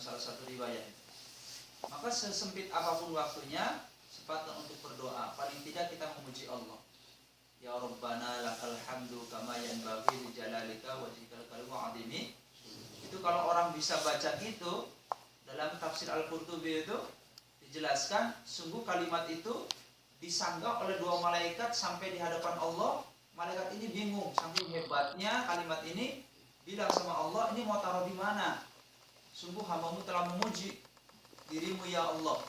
salah satu riwayat. Maka sesempit apapun waktunya, sempatkan untuk berdoa. Paling tidak kita memuji Allah. Ya Rabbana lakal hamdu kama yanbaghi li jalalika wajhikal karim wa 'azimi. Itu kalau orang bisa baca itu, dalam tafsir Al-Qurtubi itu dijelaskan, sungguh kalimat itu disanggah oleh dua malaikat sampai di hadapan Allah. Malaikat ini bingung, saking hebatnya kalimat ini, bilang sama Allah, ini mau taruh di mana? Sungguh hambamu telah memuji dirimu ya Allah.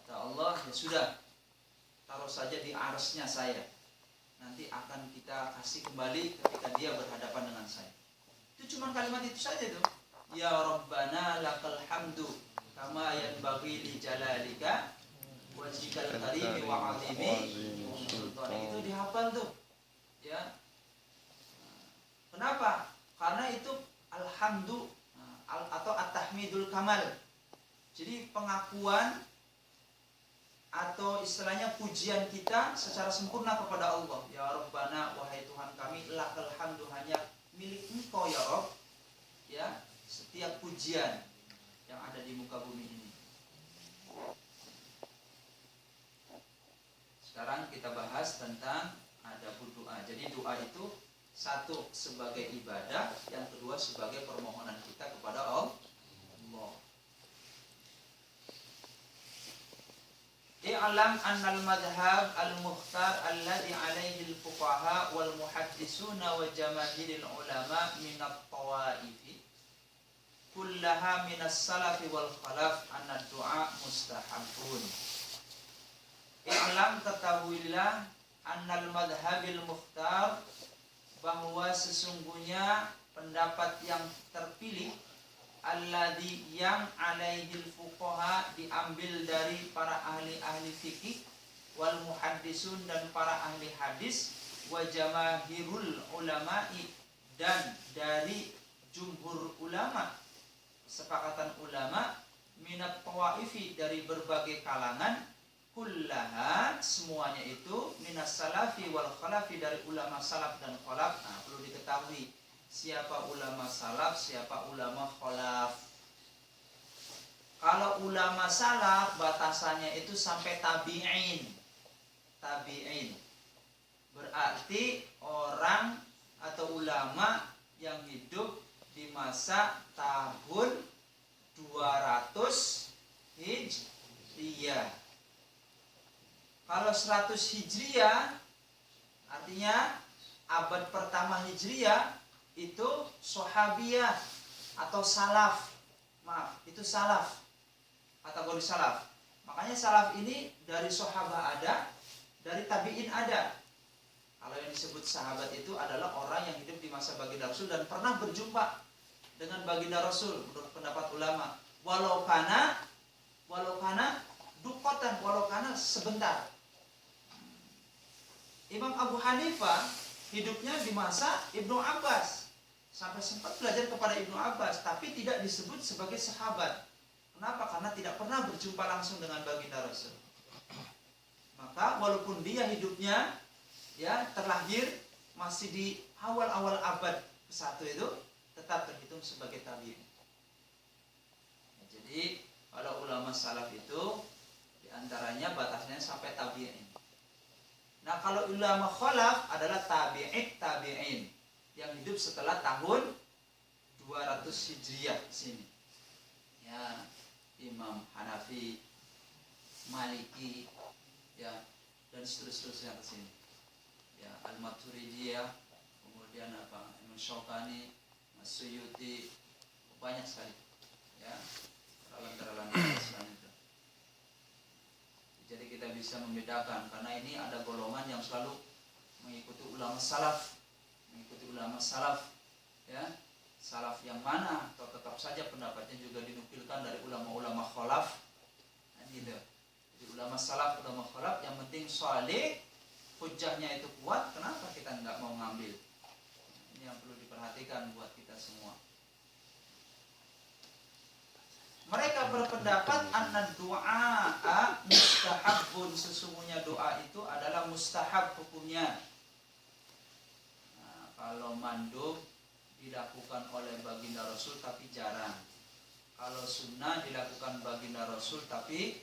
Kata Allah, ya sudah, taruh saja di arsy-nya saya. Nanti akan kita kasih kembali ketika dia berhadapan dengan saya. Itu cuma kalimat itu saja tuh. Ya Rabbana lakal hamdu kama yanbaghi li jalalika wajhikal karimi wa 'azimi. Itu dihafal tuh. Ya. Kenapa? Karena itu alhamdu atau at-tahmidul kamal. Jadi pengakuan atau istilahnya pujian kita secara sempurna kepada Allah. Ya Rabbana, wahai Tuhan kami, lakal hamdu, hanya milik Engkau ya Rabb. Ya, setiap pujian yang ada di muka bumi ini. Sekarang kita bahas tentang adabul doa. Jadi doa itu satu sebagai ibadah, yang kedua sebagai permohonan kita kepada Allah. I'lam annal madhhab al-mukhtar alladhi alaihi al-fuqaha wal muhaddisuna wa jamaahiril ulama min at-tawaifi kullaha min as-salafi wal khalaf anna du'a mustahabun. I'lam, ketahuilah, annal madhhabil mukhtar, bahwa sesungguhnya pendapat yang terpilih, alladzi, yang alaihil fuqaha, diambil dari para ahli-ahli fikih, wal muhaddisun, dan para ahli hadis, wa jamaahirul ulama'i, dan dari jumhur ulama, kesepakatan ulama, minat tawaifi, dari berbagai kalangan, kullaha, semuanya itu, minas salafi wal khalafi, dari ulama salaf dan khalaf. Nah, perlu diketahui siapa ulama salaf, siapa ulama khalaf. Kalau ulama salaf batasannya itu sampai tabi'in. Tabi'in berarti orang atau ulama yang hidup di masa tahun 200 Hijriyah. Kalau 100 Hijriah, artinya abad pertama Hijriah, itu sahabiyah atau salaf. Maaf, itu salaf, kategori salaf. Makanya salaf ini dari sahabat ada, dari tabi'in ada. Kalau yang disebut sahabat itu adalah orang yang hidup di masa baginda Rasul dan pernah berjumpa dengan baginda Rasul, menurut pendapat ulama. Walau kana dukotan, walau kana sebentar. Imam Abu Hanifah hidupnya di masa Ibnu Abbas, sampai sempat belajar kepada Ibnu Abbas, tapi tidak disebut sebagai sahabat. Kenapa? Karena tidak pernah berjumpa langsung dengan baginda Rasul. Maka walaupun dia hidupnya terlahir masih di awal-awal abad ke-1 itu, tetap terhitung sebagai tabi'in. Jadi kalau ulama salaf itu diantaranya batasnya sampai tabi'in. Nah, kalau ulama khalaf adalah tabi'in yang hidup setelah tahun 200 Hijriah sini. Ya, Imam Hanafi, Maliki, ya, dan seterusnya ke sini. Ya, Al-Maturidiyah, kemudian Imam Syaukani, Suyuti, banyak sekali. Ya, terlalu Islam itu. Jadi kita bisa membedakan, karena ini ada golongan yang selalu mengikuti ulama salaf, ya, salaf yang mana, atau tetap saja pendapatnya juga dinukilkan dari ulama-ulama khalaf, gitu. Jadi ulama salaf, ulama khalaf, yang penting saleh, hujahnya itu kuat, kenapa kita nggak mau ngambil? Ini yang perlu diperhatikan buat kita semua. Mereka berpendapat anna du'a mustahabun, sesungguhnya doa itu adalah mustahab hukumnya. Nah, kalau mandub dilakukan oleh baginda Rasul tapi jarang. Kalau sunnah dilakukan baginda Rasul tapi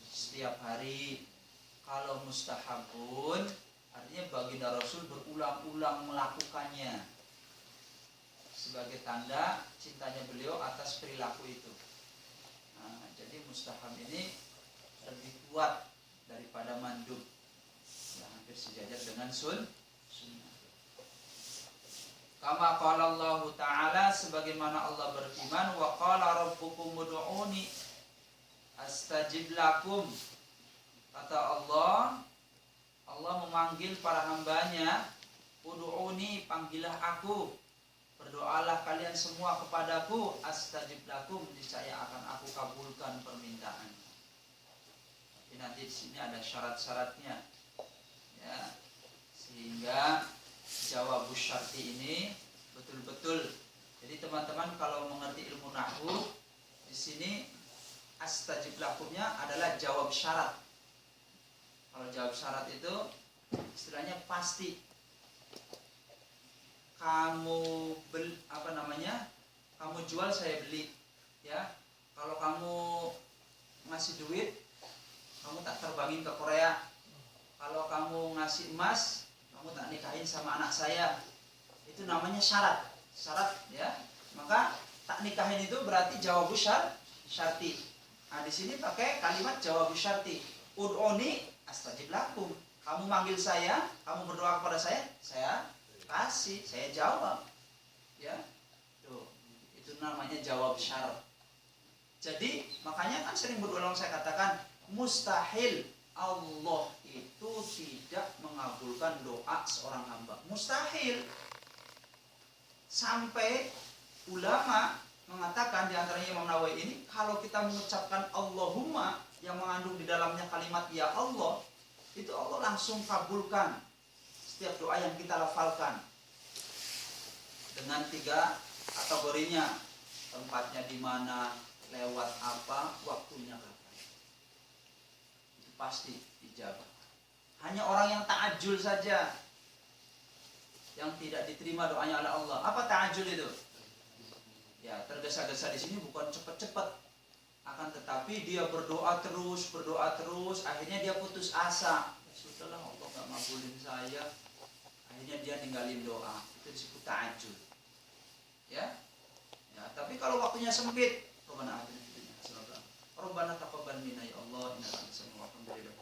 setiap hari. Kalau mustahabun artinya baginda Rasul berulang-ulang melakukannya sebagai tanda cintanya beliau atas perilaku itu. Nah, jadi mustahab ini lebih kuat daripada mandub, ya, hampir sejajar dengan sunnah. Kama qala Allah Ta'ala, sebagaimana Allah berfirman, wa qala rabbukum ud'uni astajib lakum. Kata Allah memanggil para hambanya, ud'uni, panggillah aku, berdoalah kalian semua kepadaku, astajib lakum, niscaya akan aku kabulkan permintaan. Tapi nanti di sini ada syarat-syaratnya, ya, sehingga jawab syarti ini betul-betul. Jadi teman-teman kalau mengerti ilmu nahwu, di sini astajib lakumnya adalah jawab syarat. Kalau jawab syarat itu istilahnya pasti. Kamu kamu jual saya beli, ya. Kalau kamu ngasih duit, kamu tak terbangin ke Korea. Kalau kamu ngasih emas, kamu tak nikahin sama anak saya. Itu namanya syarat, ya. Maka tak nikahin itu berarti jawab syarti. Nah, di sini pakai kalimat jawab syarti. Ud'uni astajib lakum. Kamu manggil saya, kamu berdoa kepada saya kasih, saya jawab. Ya. Tuh, itu namanya jawab syarat. Jadi, makanya kan sering berulang saya katakan, mustahil Allah itu tidak mengabulkan doa seorang hamba. Mustahil. Sampai ulama mengatakan, di antaranya Imam Nawawi ini, kalau kita mengucapkan Allahumma yang mengandung di dalamnya kalimat ya Allah, itu Allah langsung kabulkan setiap doa yang kita lafalkan dengan 3 kategorinya: tempatnya di mana, lewat apa, waktunya kapan. Itu pasti dijawab. Hanya orang yang ta'ajjul saja yang tidak diterima doanya oleh Allah. Apa ta'ajjul itu? Ya, tergesa-gesa di sini bukan cepat-cepat, akan tetapi dia berdoa terus, akhirnya dia putus asa. Ya sudahlah, Allah nggak ngabulin saya. Akhirnya dia ninggalin doa. Itu disebut ta'ajjul. Ya. Ya, tapi kalau waktunya sempit, Rabbana taqabbal minna ya Allah, innaka antas samiul alim,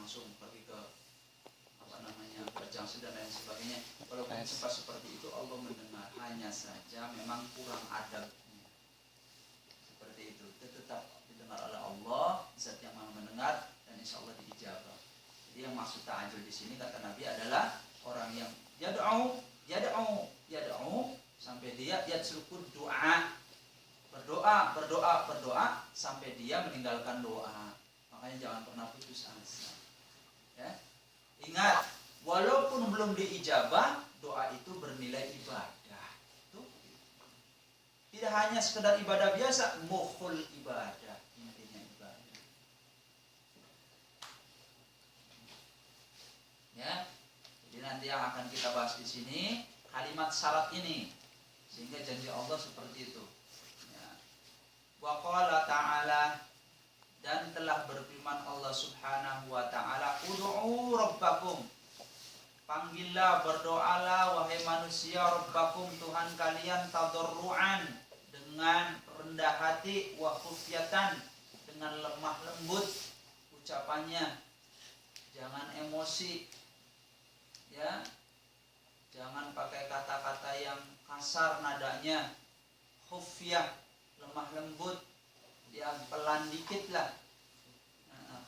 langsung pergi ke berjangsi dan lain sebagainya. Walaupun sempat seperti itu, Allah mendengar, hanya saja memang kurang adabnya. Seperti itu, tetap didengar oleh Allah, zat yang maha mendengar, dan insya Allah diijabah. Jadi yang maksud ta'ajjul di sini kata Nabi adalah orang yang yad'u sampai dia yatsrukud doa, berdoa sampai dia meninggalkan doa. Makanya jangan pernah putus asa. Ya. Ingat, walaupun belum diijabah, doa itu bernilai ibadah. Tuh. Tidak hanya sekedar ibadah biasa, mukhul ibadah, intinya ibadah. Ya. Jadi nanti yang akan kita bahas di sini kalimat syarat ini, sehingga janji Allah seperti itu. Ya. Wa qala ta'ala, dan telah berfirman Allah Subhanahu wa ta'ala, ud'u rabbakum, panggillah, berdoalah wahai manusia, rabbakum, Tuhan kalian, tadarruan, dengan rendah hati, wa khufyatan, dengan lemah lembut ucapannya, jangan emosi, ya, jangan pakai kata-kata yang kasar nadanya, khufyah, lemah lembut, ya, pelan dikit lah,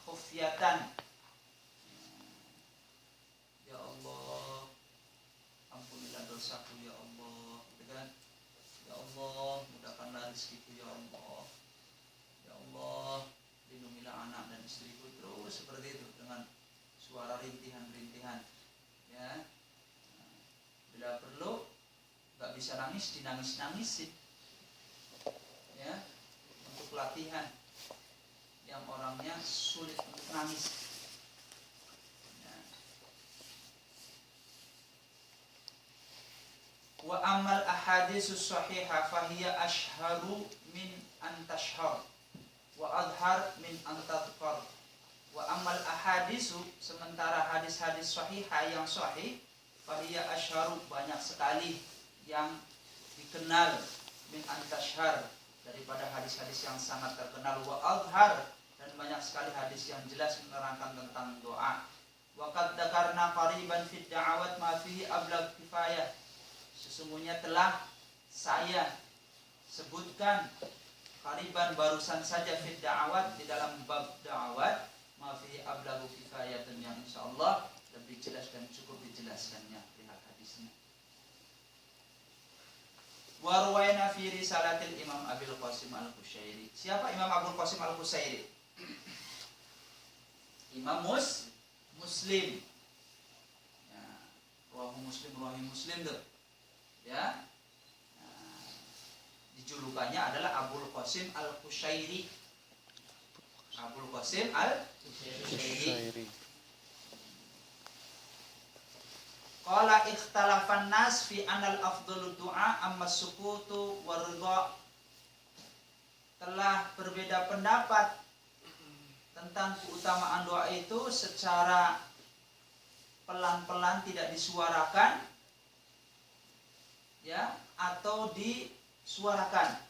khufyatan. Ya Allah, ampunilah dosaku ya Allah, gitu kan? Ya Allah, mudahkanlah rezekiku ya Allah. Ya Allah, lindungilah anak dan istriku, terus seperti itu dengan suara rintihan-rintihan. Ya, bila perlu nggak bisa nangis, dinangis-nangisin. Ya, untuk latihan yang orangnya sulit untuk nangis. Ya. Wa amal ahaditsus sahihah fahiya ashharu min an tashhar wa adhar min an tadhkar. Wa amal ahadisu, sementara hadis-hadis sahihah yang sahih, fahiya ashharu, banyak sekali yang dikenal, min an tashhar, daripada hadis-hadis yang sangat terkenal, wa adhar, dan banyak sekali hadis yang jelas menerangkan tentang doa. Wa qad dzakarna qariban fid da'awat ma fihi ablagh kifayah. Sesungguhnya telah saya sebutkan qariban barusan saja fid da'awat, di dalam bab da'awat, ma fihi ablagh kifayah, yang insyaallah lebih jelas dan cukup dijelaskannya lihat hadisnya. Wa ruwaina fi risalatil Imam Abil Qasim Al-Qushairi. Siapa Imam Abul Qasim Al-Qushairi? Imam Muslim. Ya, Rawi Muslim tuh. Ya. Nah, dijulukannya adalah Abul Qasim Al-Qushairi. Abul Qasim Al-Qushairi. Qala ikhtalafan nas fi anal afdhalu du'a amma sukutu waridha. Telah berbeda pendapat tentang keutamaan doa itu secara pelan-pelan, tidak disuarakan, ya, atau disuarakan.